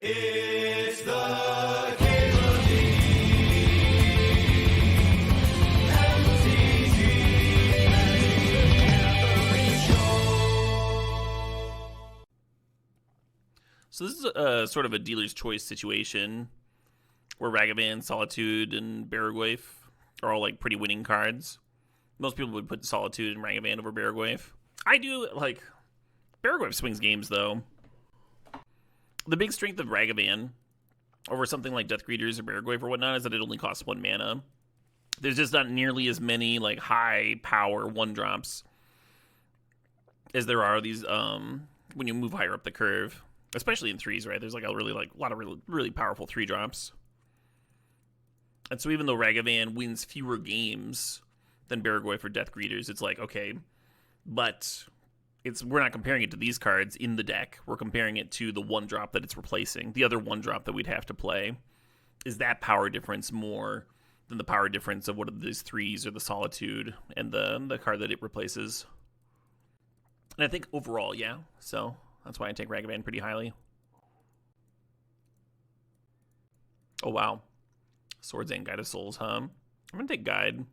It's the Cable So this is a sort of a dealer's choice situation where Ragavan, Solitude, and Baragwaif are all like pretty winning cards. Most people would put Solitude and Ragavan over Baragwaif. I do like Baragwaif swings games though. The big strength of Ragavan over something like Death Greeters or Baragwaif or whatnot is that it only costs 1 mana. There's just not nearly as many like high power 1-drops as there are these when you move higher up the curve. Especially in 3s, right? There's like a lot of really powerful 3-drops. And so even though Ragavan wins fewer games than Baragwaif or Death Greeters, it's like, okay, but we're not comparing it to these cards in the deck. We're comparing it to the 1-drop that it's replacing. The other 1-drop that we'd have to play. Is that power difference more than the power difference of one of these 3s or the Solitude and the card that it replaces? And I think overall, yeah. So that's why I take Ragavan pretty highly. Oh, wow. Swords and Guide of Souls, huh? I'm going to take Guide.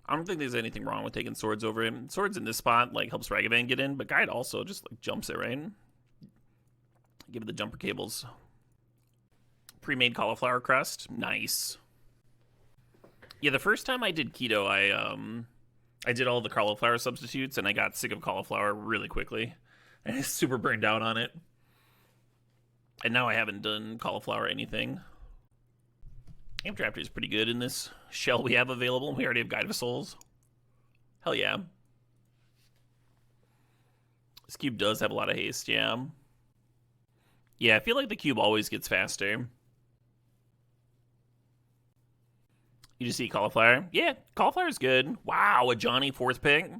I don't think there's anything wrong with taking Swords over him. Swords in this spot, like, helps Ragavan get in, but Guide also just, like, jumps it, right? Give it the jumper cables. Pre-made cauliflower crust. Nice. Yeah, the first time I did keto, I did all the cauliflower substitutes, and I got sick of cauliflower really quickly. And I super burned out on it. And now I haven't done cauliflower anything. Amp Drafter is pretty good in this shell we have available. We already have Guide of Souls. Hell yeah. This cube does have a lot of haste, yeah. Yeah, I feel like the cube always gets faster. You just see cauliflower? Yeah, cauliflower is good. Wow, a Johnny 4th pick.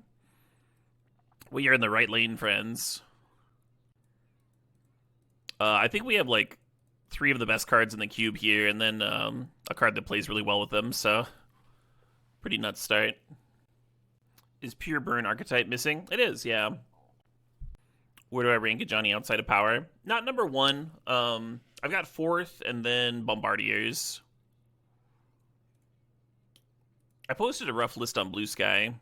Well, you're in the right lane, friends. I think we have like 3 of the best cards in the cube here, and then a card that plays really well with them, so pretty nuts start. Is Pure Burn Archetype missing? It is, yeah. Where do I rank a Johnny outside of power? Not number 1. I've got 4th, and then Bombardiers. I posted a rough list on Blue Sky.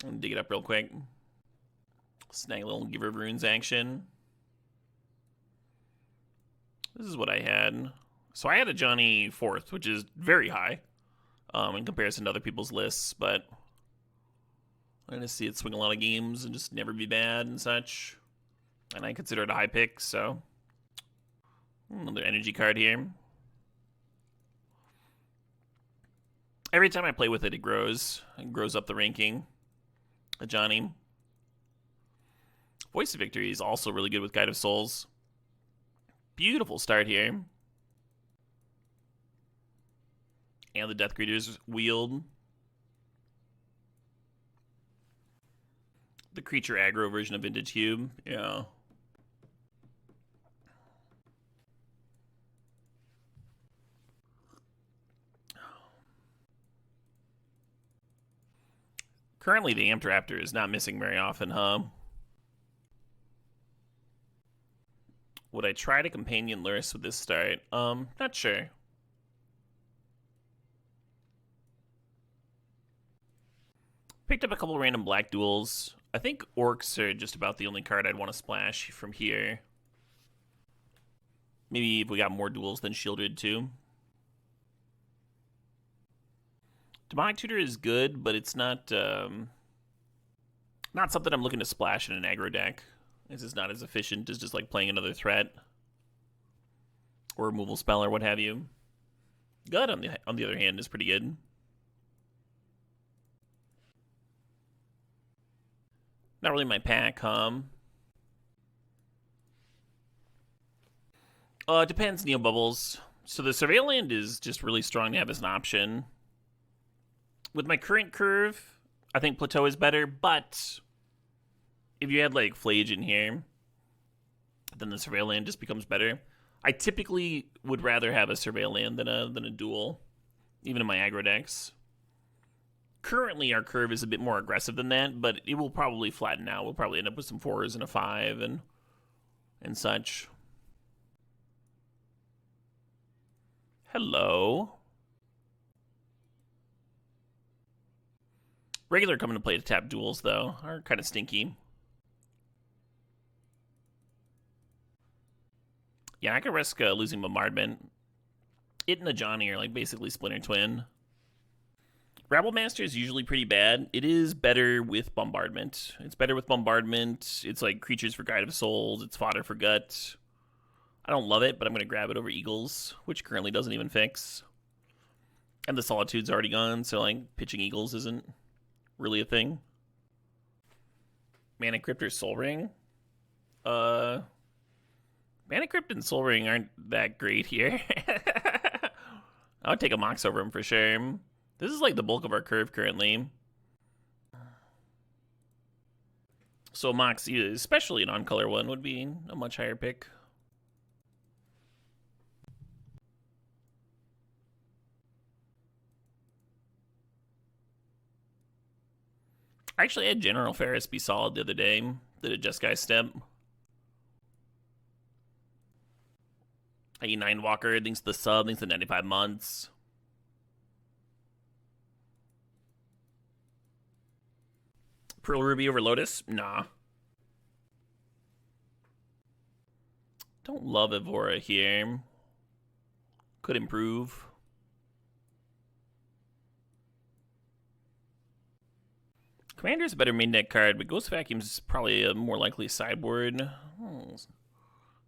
I'm gonna dig it up real quick. Snag a little Giver of Runes action. This is what I had. So I had a Johnny 4th, which is very high in comparison to other people's lists, but I'm going to see it swing a lot of games and just never be bad and such. And I consider it a high pick, so another energy card here. Every time I play with it, it grows. It grows up the ranking. A Johnny. Voice of Victory is also really good with Guide of Souls. Beautiful start here. And the Death Greeters wield. The creature aggro version of Vintage Cube. Yeah. Currently, the Amp Drafter is not missing very often, huh? Would I try to Companion Lurrus with this start? Not sure. Picked up a couple random black duels. I think Orcs are just about the only card I'd want to splash from here. Maybe if we got more duels than Shieldred too. Demonic Tutor is good, but it's not not something I'm looking to splash in an aggro deck. This is not as efficient as just like playing another threat or removal spell or what have you. God, on the other hand, is pretty good. Not really my pack, huh? It depends, Neo Bubbles. So the Surveilland is just really strong to have as an option. With my current curve, I think Plateau is better, but if you had like Flage in here, then the Surveilland just becomes better. I typically would rather have a Surveilland than a duel, even in my aggro decks. Currently, our curve is a bit more aggressive than that, but it will probably flatten out. We'll probably end up with some 4s and a 5 and such. Hello. Regular coming to play to tap duels, though, are kind of stinky. Yeah, I could risk losing Bombardment. It and the Johnny are like basically Splinter Twin. Rabble Master is usually pretty bad. It is better with Bombardment. It's better with Bombardment. It's like Creatures for Guide of Souls. It's fodder for Gut. I don't love it, but I'm going to grab it over Eagles, which currently doesn't even fix. And the Solitude's already gone, so like pitching Eagles isn't really a thing. Mana Crypt or Soul Ring? Mana Crypt and Soul Ring aren't that great here. I would take a Mox over him for sure. This is like the bulk of our curve currently. So Mox, especially an on-color one, would be a much higher pick. I actually had General Ferris be solid the other day. Did a Just Guy step. E9 Walker, thanks to the sub, thanks to 95 months. Pearl Ruby over Lotus? Nah. Don't love Evora here. Could improve. Commander's a better main deck card, but Ghost Vacuum's probably a more likely sideboard.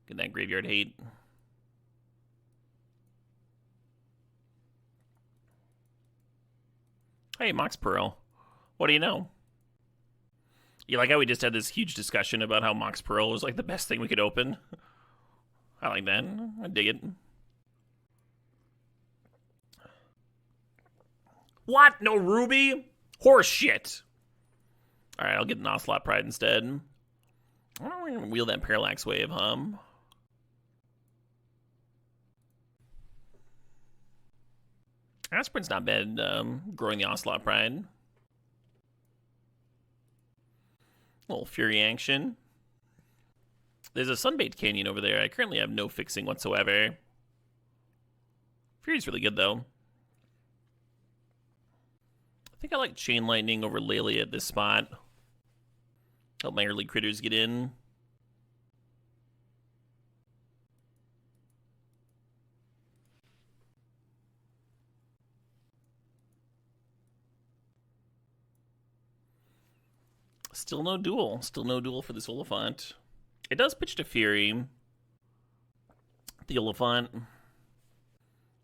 Get that graveyard hate. Hey, Mox Pearl. What do you know? You like how we just had this huge discussion about how Mox Pearl was like the best thing we could open? I like that. I dig it. What? No Ruby? Horse shit. Alright, I'll get an Ocelot Pride instead. I don't want to wheel that Parallax Wave, Aspirin's not bad, growing the Ocelot Pride. Little Fury action. There's a Sunbathed Canyon over there. I currently have no fixing whatsoever. Fury's really good, though. I think I like Chain Lightning over Lele at this spot. Help my early critters get in. Still no duel. Still no duel for this Oliphant. It does pitch to Fury. The Oliphant.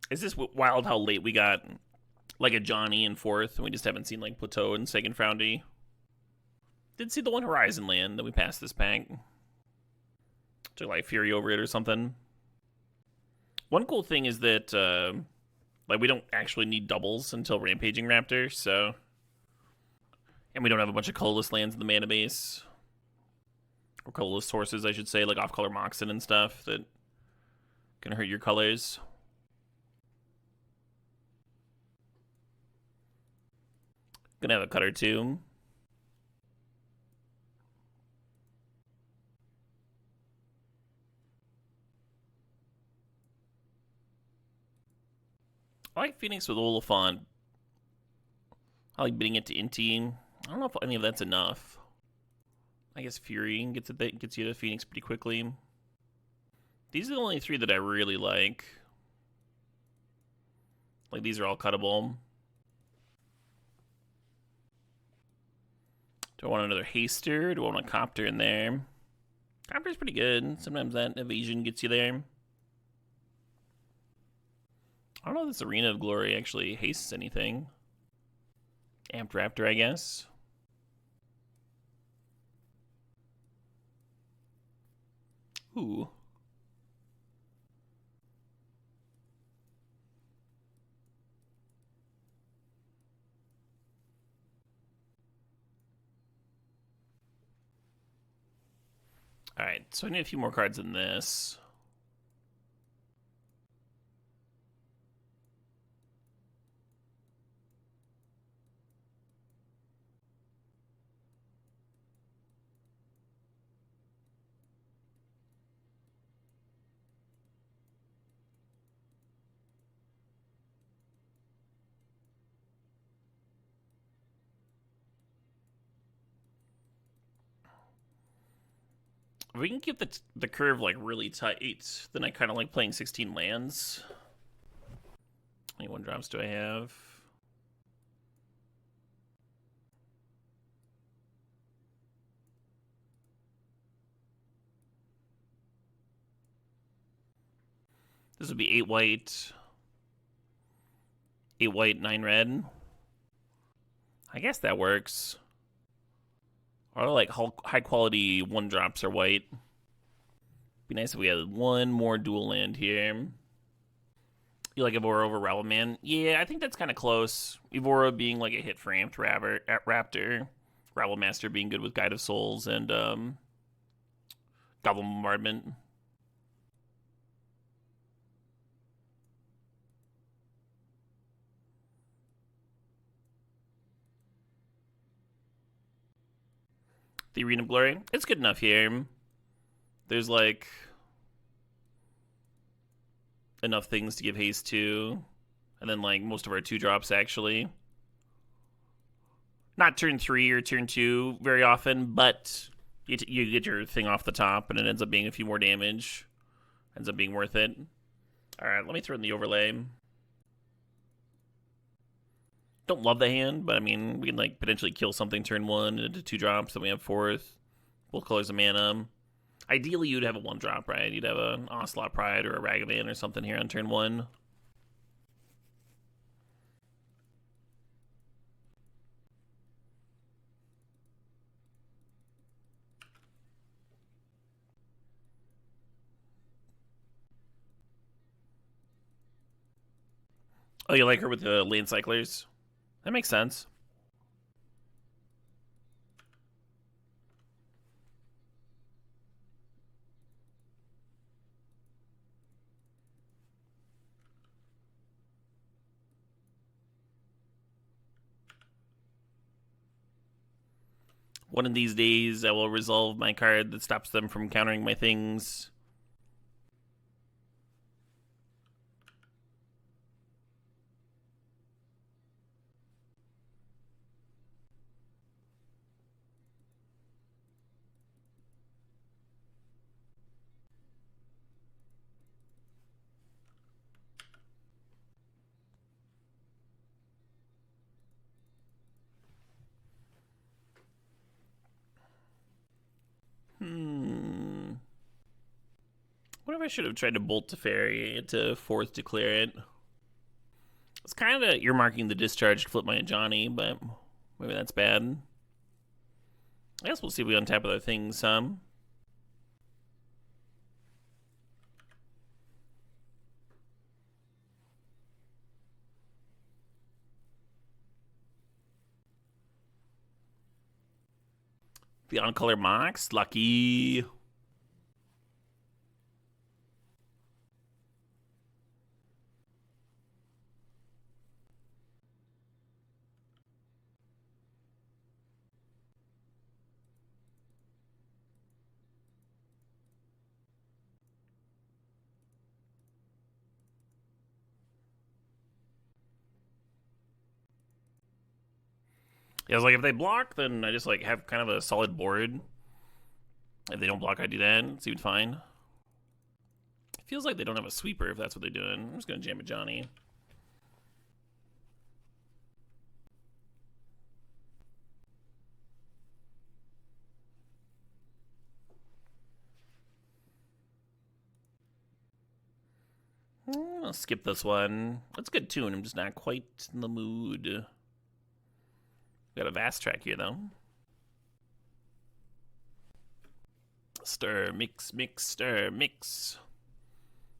Is this wild how late we got like a Johnny in fourth and we just haven't seen like Plateau and second Foundy? Did see the one Horizon land that we passed this pack. Took like Fury over it or something. One cool thing is that like we don't actually need doubles until Rampaging Raptor, so... And we don't have a bunch of colorless lands in the mana base. Or colorless sources, I should say, like off-color Moxen and stuff that can hurt your colors. Gonna have a cutter too. I like Phoenix with Oliphant. I like bidding it to Inti. I don't know if any of that's enough. I guess Fury gets you to Phoenix pretty quickly. These are the only three that I really like. Like, these are all cuttable. Do I want another Haster? Do I want a Copter in there? Copter's pretty good. Sometimes that evasion gets you there. I don't know if this Arena of Glory actually hastes anything. Amped Raptor, I guess. Ooh. Alright, so I need a few more cards than this. If we can keep the curve like really tight, then I kind of like playing 16 lands. How many 1-drops do I have? This would be 8 white, 8 white, 9 red. I guess that works. Or like high quality 1-drops are white. Be nice if we had one more dual land here. You like Evora over Rattleman? Yeah, I think that's kind of close. Evora being like a hit for Amped Raptor. Rabblemaster being good with Guide of Souls and Goblin Bombardment. The Arena of Glory. It's good enough here. There's like enough things to give haste to. And then like most of our 2-drops actually. Not turn 3 or turn 2 very often, but you get your thing off the top and it ends up being a few more damage. Ends up being worth it. Alright, let me throw in the overlay. Don't love the hand, but I mean, we can like potentially kill something turn 1 into 2-drops, then we have 4th. Both colors of mana. Ideally, you'd have a 1-drop, right? You'd have an Ocelot Pride or a Ragavan or something here on turn 1. Oh, you like her with the land cyclers? That makes sense. One of these days, I will resolve my card that stops them from countering my things. What if I should have tried to Bolt Teferi into 4th to clear it? It's kind of earmarking the discharge to flip my Johnny, but maybe that's bad. I guess we'll see if we untap other things some. The on-color Mox, lucky. Yeah, I was like, if they block, then I just like have kind of a solid board. If they don't block, I do that. Seemed fine. It feels like they don't have a sweeper if that's what they're doing. I'm just gonna jam a Johnny. I'll skip this one. It's a good tune. I'm just not quite in the mood. Got a vast track here, though. Stir, mix, mix, stir, mix.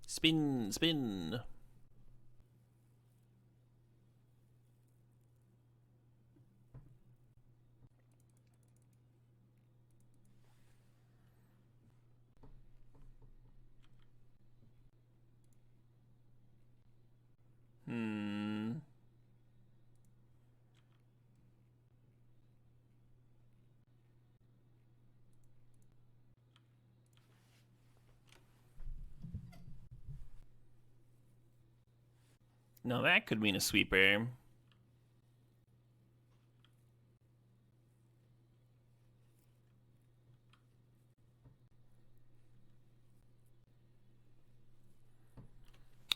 Spin, spin. No, that could mean a sweeper.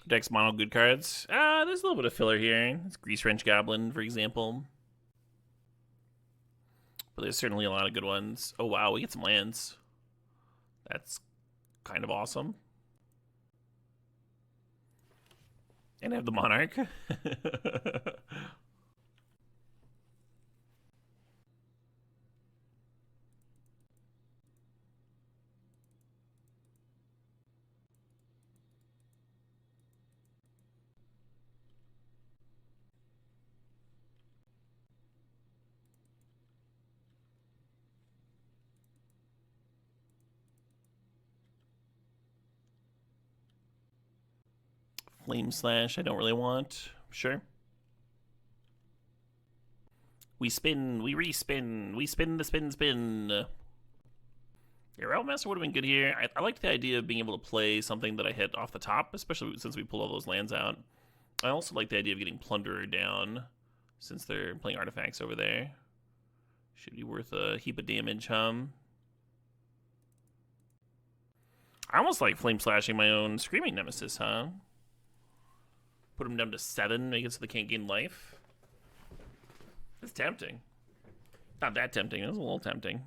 Dex mono good cards. There's a little bit of filler here. It's Grease Wrench Goblin, for example. But there's certainly a lot of good ones. Oh wow, we get some lands. That's kind of awesome. And I have the Monarch. Flame Slash, I don't really want. Sure. We spin, we respin, we spin the spin. Yeah, Realm Master would have been good here. I liked the idea of being able to play something that I hit off the top, especially since we pulled all those lands out. I also like the idea of getting Plunderer down, since they're playing artifacts over there. Should be worth a heap of damage, I almost like Flame Slashing my own Screaming Nemesis, Put him down to 7, make it so they can't gain life. It's tempting. Not that tempting, it was a little tempting.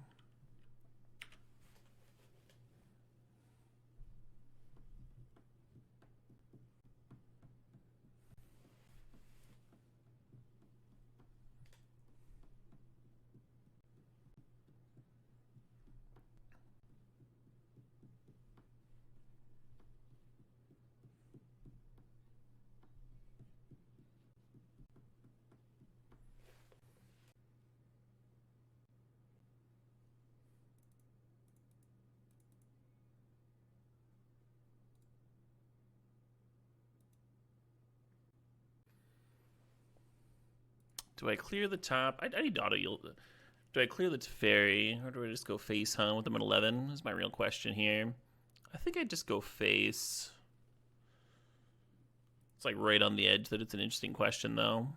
Do I clear the top? I need auto yield. Do I clear the Teferi, or do I just go face, with them at 11? Is my real question here. I think I'd just go face. It's like right on the edge that it's an interesting question, though.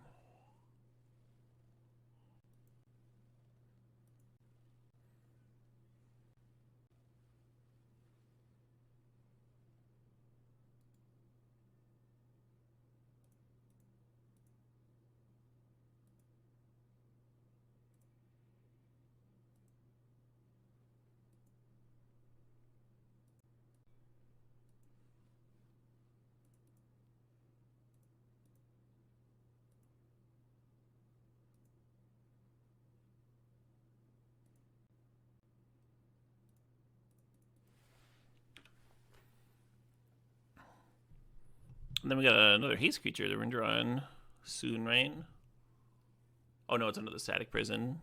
And then we got another haste creature that we're going to draw in soon, right? Oh no, it's another static prison.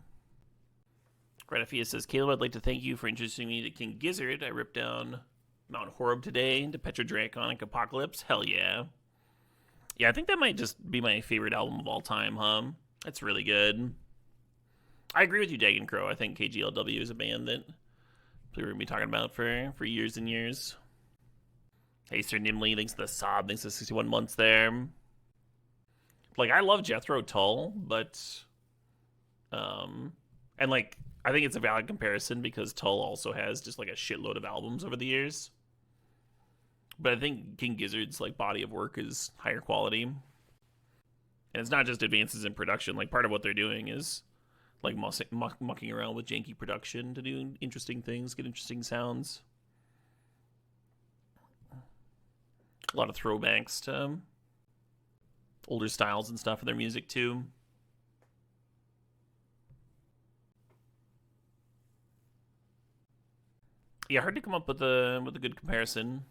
Gratifia says, Caleb, I'd like to thank you for introducing me to King Gizzard. I ripped down Mount Horeb today into Petrodraconic Apocalypse. Hell yeah. Yeah, I think that might just be my favorite album of all time, That's really good. I agree with you, Dagon Crow. I think KGLW is a band that we're going to be talking about for years and years. Haster Nimley thinks the Sob thinks the 61 months there. Like, I love Jethro Tull, but and like I think it's a valid comparison because Tull also has just like a shitload of albums over the years. But I think King Gizzard's like body of work is higher quality. And it's not just advances in production. Like, part of what they're doing is like mucking around with janky production to do interesting things, get interesting sounds. A lot of throwbacks to older styles and stuff in their music too. Yeah, hard to come up with a good comparison.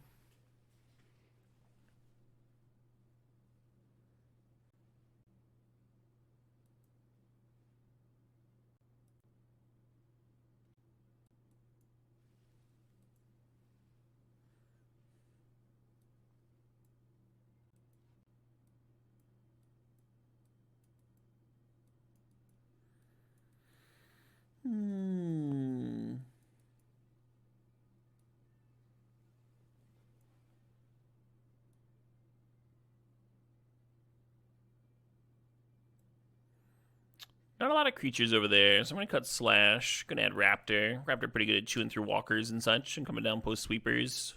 Not a lot of creatures over there, so I'm going to cut Slash. Going to add Raptor. Raptor pretty good at chewing through walkers and such and coming down post sweepers.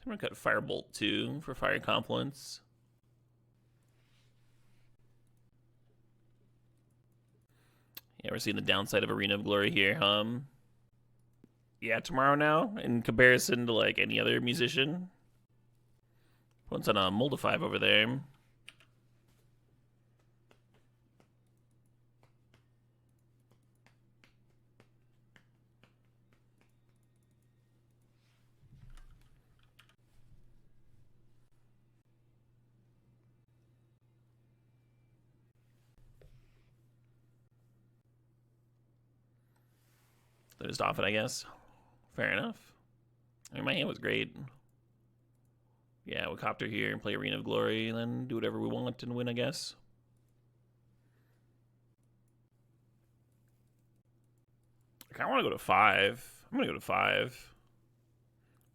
I'm gonna cut Firebolt too for Fire Confluence. Yeah, we're seeing the downside of Arena of Glory here, yeah, tomorrow now, in comparison to like any other musician. One's on a Moldify over there. They're just off it, I guess. Fair enough. I mean, my hand was great. Yeah, we'll Copter here and play Arena of Glory, and then do whatever we want and win, I guess. I kind of want to go to 5. I'm going to go to 5.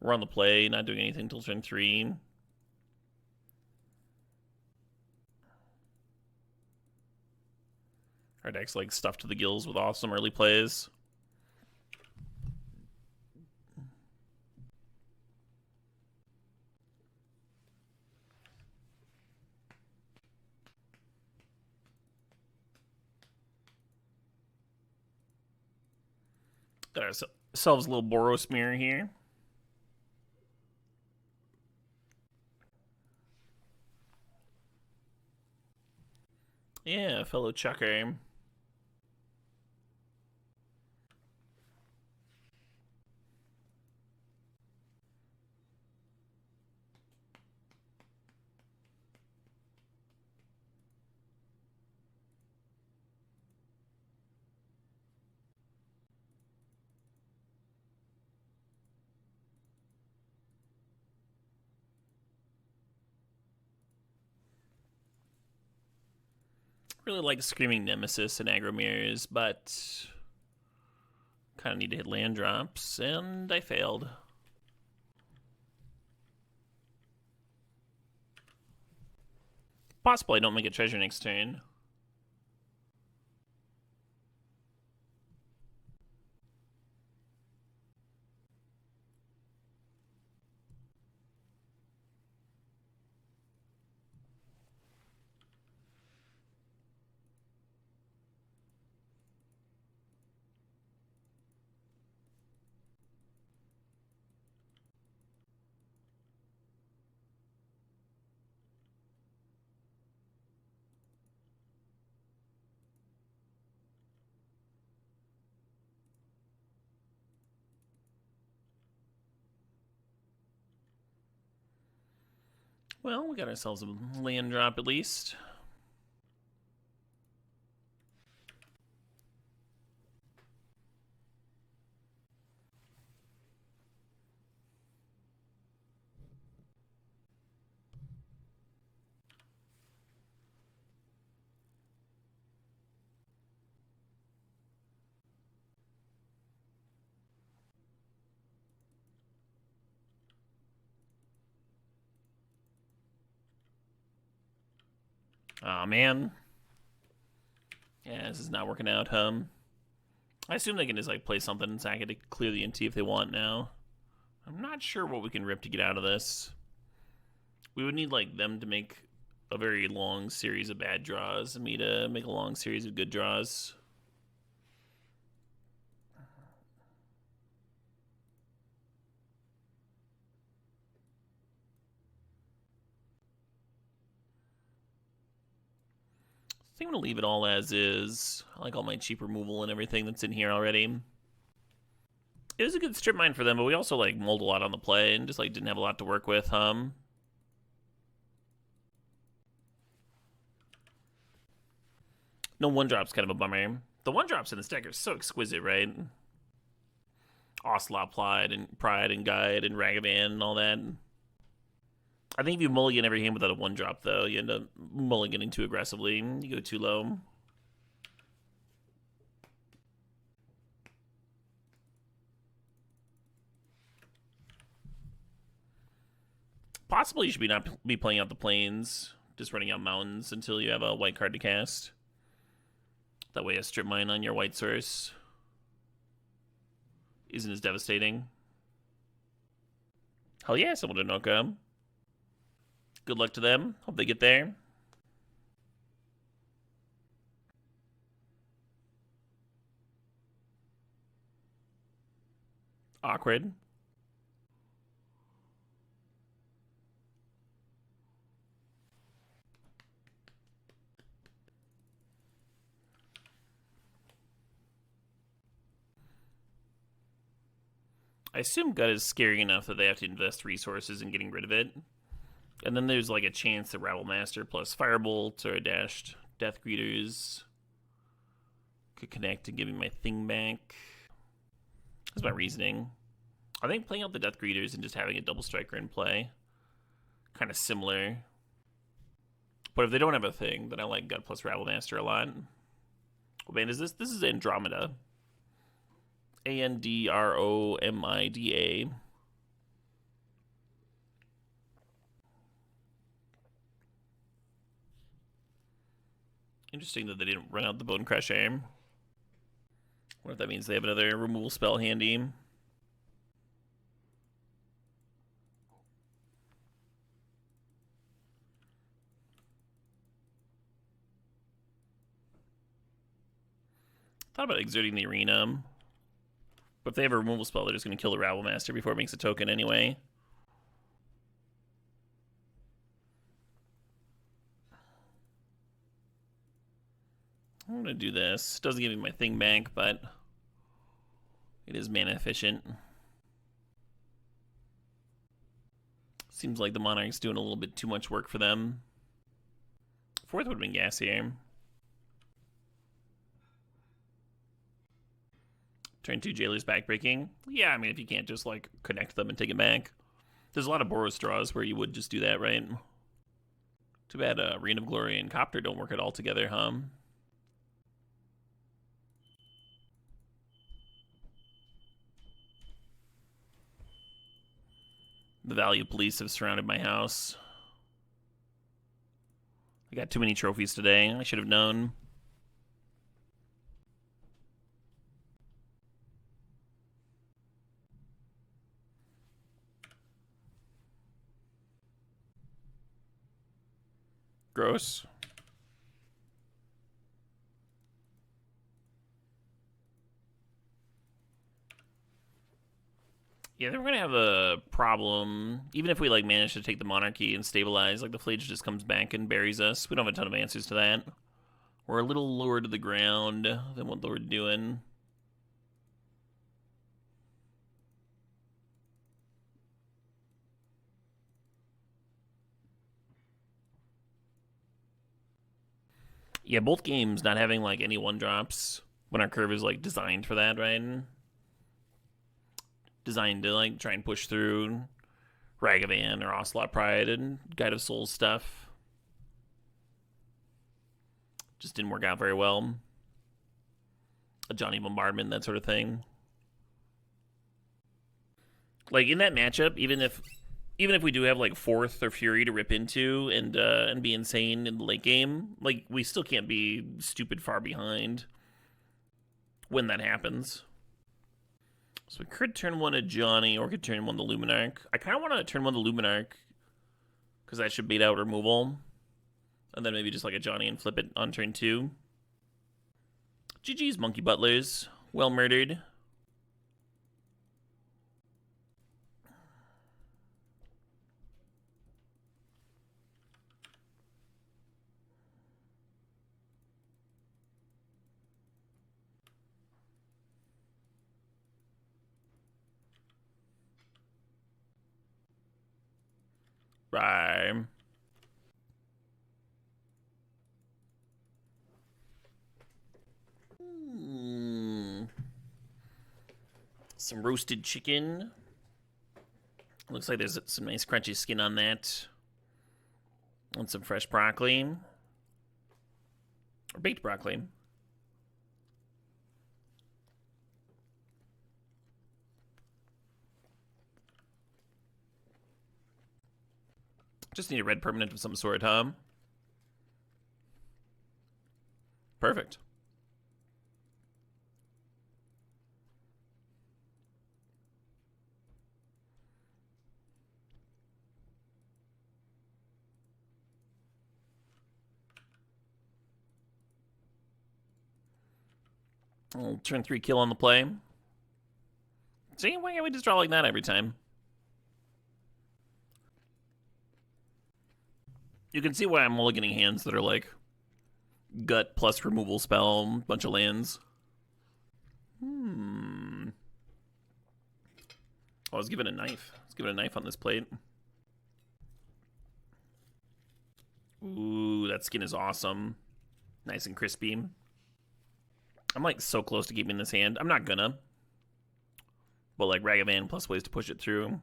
We're on the play, not doing anything till turn 3. Our deck's like stuffed to the gills with awesome early plays. Got ourselves a little Boros mirror here. Yeah, fellow chucker. Really like Screaming Nemesis and aggro mirrors, but kind of need to hit land drops, and I failed. Possible I don't make a treasure next turn. Well, we got ourselves a land drop at least. Aw, man. Yeah, this is not working out, I assume they can just like play something and sack it to clear the NT if they want now. I'm not sure what we can rip to get out of this. We would need like them to make a very long series of bad draws and me to make a long series of good draws. I think I'm going to leave it all as is. I like all my cheap removal and everything that's in here already. It was a good strip mine for them, but we also like mulled a lot on the play and just like didn't have a lot to work with. No 1-drop's kind of a bummer. The 1-drops in this deck are so exquisite, right? Ocelot Pride and Guide and Ragavan and all that. I think if you mulligan every hand without a 1-drop, though, you end up mulliganing too aggressively. You go too low. Possibly you should not be playing out the plains, just running out mountains until you have a white card to cast. That way a strip mine on your white source isn't as devastating. Hell yeah, someone did not come. Good luck to them. Hope they get there. Awkward. I assume gut is scary enough that they have to invest resources in getting rid of it. And then there's like a chance that Rabblemaster plus Firebolt or a dashed Death Greeters could connect to give me my thing back. That's my reasoning. I think playing out the Death Greeters and just having a double striker in play, kind of similar. But if they don't have a thing, then I like Gut plus Rabblemaster a lot. What band is this? This is Andromeda. Andromida. Interesting that they didn't run out the Bone Crusher. What if that means they have another removal spell handy? Thought about exerting the arena. But if they have a removal spell, they're just going to kill the Rabblemaster before it makes a token anyway. I'm going to do this. Doesn't give me my thing back, but it is mana efficient. Seems like the Monarch's doing a little bit too much work for them. Fourth would have been gassier. Turn 2 Jailer's backbreaking. Yeah, I mean, if you can't just, like, connect them and take it back. There's a lot of Boros draws where you would just do that, right? Too bad Reign of Glory and Copter don't work at all together, huh? The value police have surrounded my house. I got too many trophies today. I should have known. Gross. Yeah, then we're gonna have a problem. Even if we like manage to take the monarchy and stabilize, like the Flage just comes back and buries us. We don't have a ton of answers to that. We're a little lower to the ground than what we're doing. Yeah, both games not having like any one drops when our curve is like designed for that, right? Designed to like try and push through Ragavan or Ocelot Pride and Guide of Souls stuff. Just didn't work out very well. A Johnny Bombardment, that sort of thing. Like in that matchup, even if we do have like fourth or Fury to rip into and be insane in the late game, like we still can't be stupid far behind when that happens. So we could turn one to Johnny or could turn one to Luminarch. I kind of want to turn one to Luminarch because that should bait out removal. And then maybe just like a Johnny and flip it on turn 2. GG's Monkey Butlers. Well murdered. Right. Some roasted chicken. Looks like there's some nice crunchy skin on that. And some fresh broccoli. Or baked broccoli. Just need a red permanent of some sort, huh? Perfect. I'll turn 3 kill on the play. See, why can't we just draw like that every time? You can see why I'm mulliganing hands that are like gut plus removal spell, bunch of lands. Oh, I was given a knife. Let's give it a knife on this plate. Ooh, that skin is awesome. Nice and crispy. I'm like so close to keeping this hand. I'm not gonna. But like Ragavan plus ways to push it through.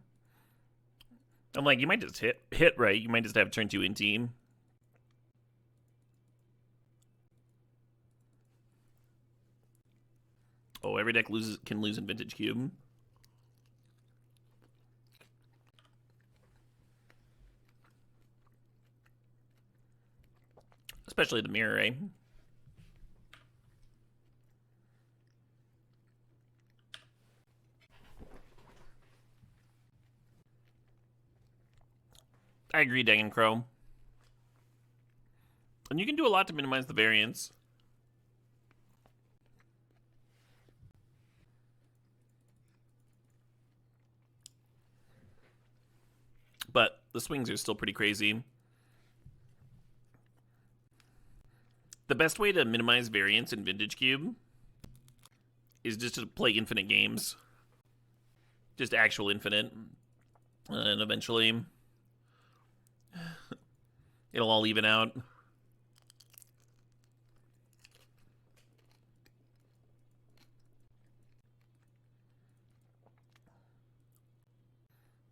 I'm like, you might just hit right. You might just have turn 2 in team. Oh, every deck can lose in Vintage Cube. Especially the mirror, eh? I agree, Dagon Crow. And you can do a lot to minimize the variance. But the swings are still pretty crazy. The best way to minimize variance in Vintage Cube is just to play infinite games. Just actual infinite. And eventually it'll all even out.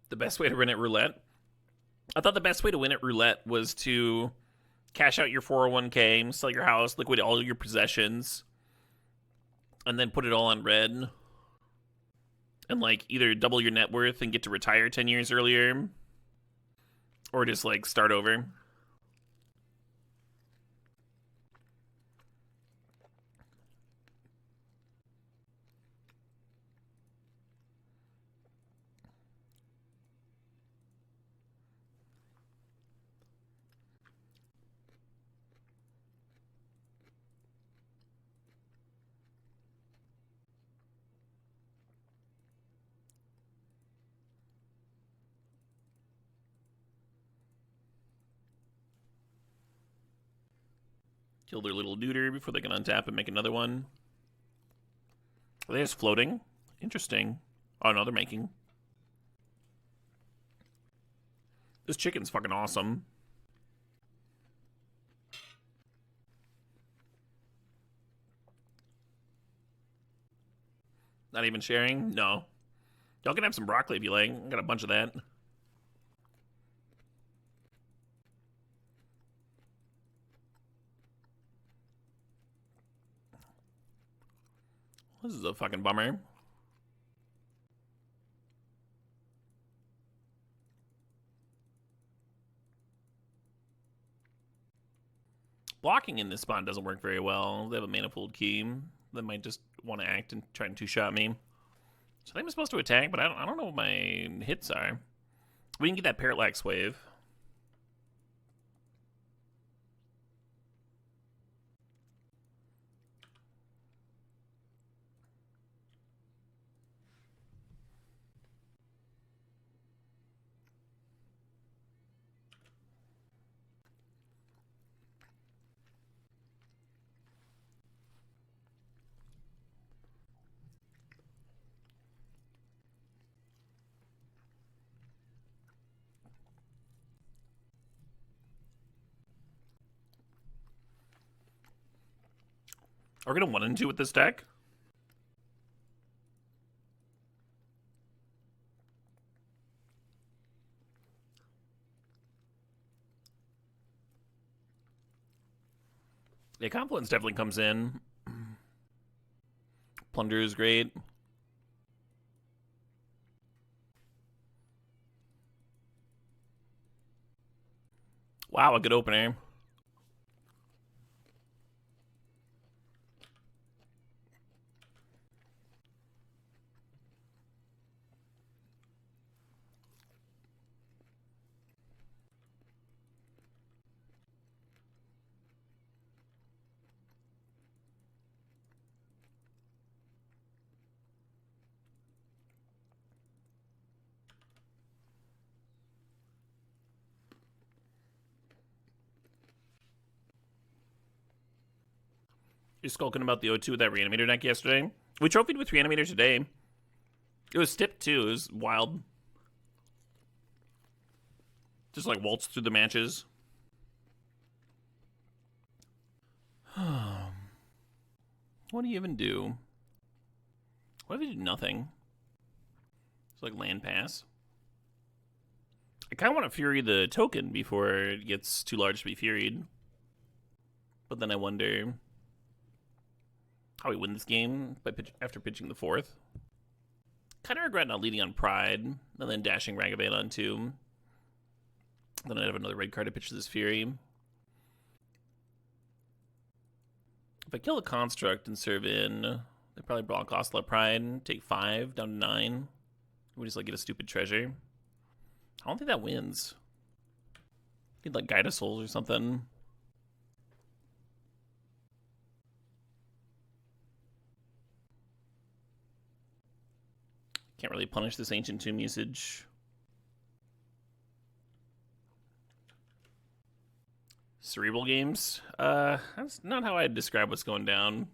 The best way to win at roulette? I thought the best way to win at roulette was to cash out your 401k, sell your house, liquidate all your possessions, and then put it all on red. And like either double your net worth and get to retire 10 years earlier, or just like start over. Kill their little neuter before they can untap and make another one. Are they just floating? Interesting. Oh no, they're making. This chicken's fucking awesome. Not even sharing? No. Y'all can have some broccoli if you like. I got a bunch of that. This is a fucking bummer. Blocking in this spot doesn't work very well. They have a manifold key. They might just want to act and try and two-shot me. So I think I'm supposed to attack, but I don't know what my hits are. We can get that Parallax Wave. Are we going to 1 and 2 with this deck? Yeah, Confluence definitely comes in. Plunder is great. Wow, a good opener. You're skulking about the O2 with that Reanimator deck yesterday. We trophied with Reanimator today. It was stipped too. It was wild. Just like waltz through the matches. What do you even do? What if you do nothing? It's like land pass. I kind of want to Fury the token before it gets too large to be Furied. But then I wonder how we win this game after pitching the 4th. Kind of regret not leading on Pride, and then dashing Ragavan on 2. Then I'd have another red card to pitch this Fury. If I kill the Construct and serve in, they probably block Ocelot Pride, take 5 down to 9. We just like get a stupid treasure. I don't think that wins. Need like Guide of Souls or something. Can't really punish this Ancient Tomb usage. Cerebral games? That's not how I'd describe what's going down.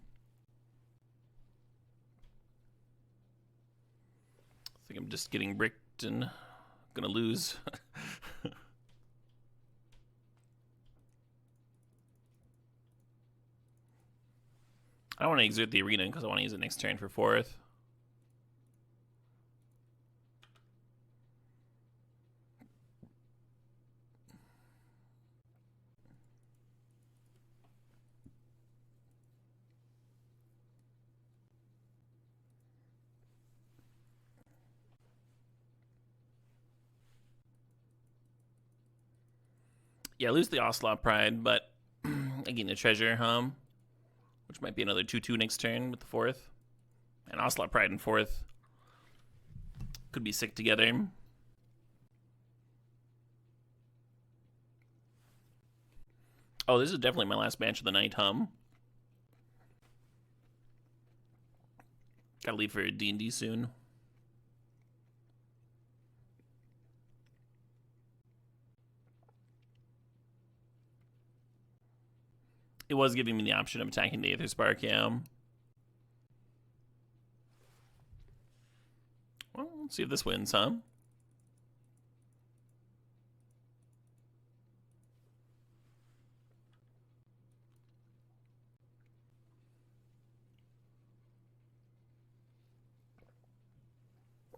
I think I'm just getting bricked and gonna lose. I don't want to exert the arena because I want to use it next turn for 4th. Yeah, lose the Ocelot Pride, but I gain the treasure, which might be another 2/2 next turn with the 4th. And Ocelot Pride and 4th could be sick together. Oh, this is definitely my last match of the night, Gotta leave for D&D soon. It was giving me the option of attacking the Aether Spark, yeah. Well, let's see if this wins,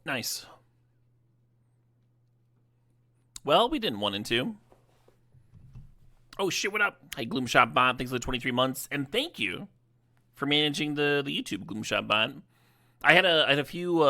Nice. Well, we didn't 1 and 2. Oh shit, what up? Hi, Gloomshot bot. Thanks for the 23 months. And thank you for managing the YouTube, Gloomshot bot. I had a few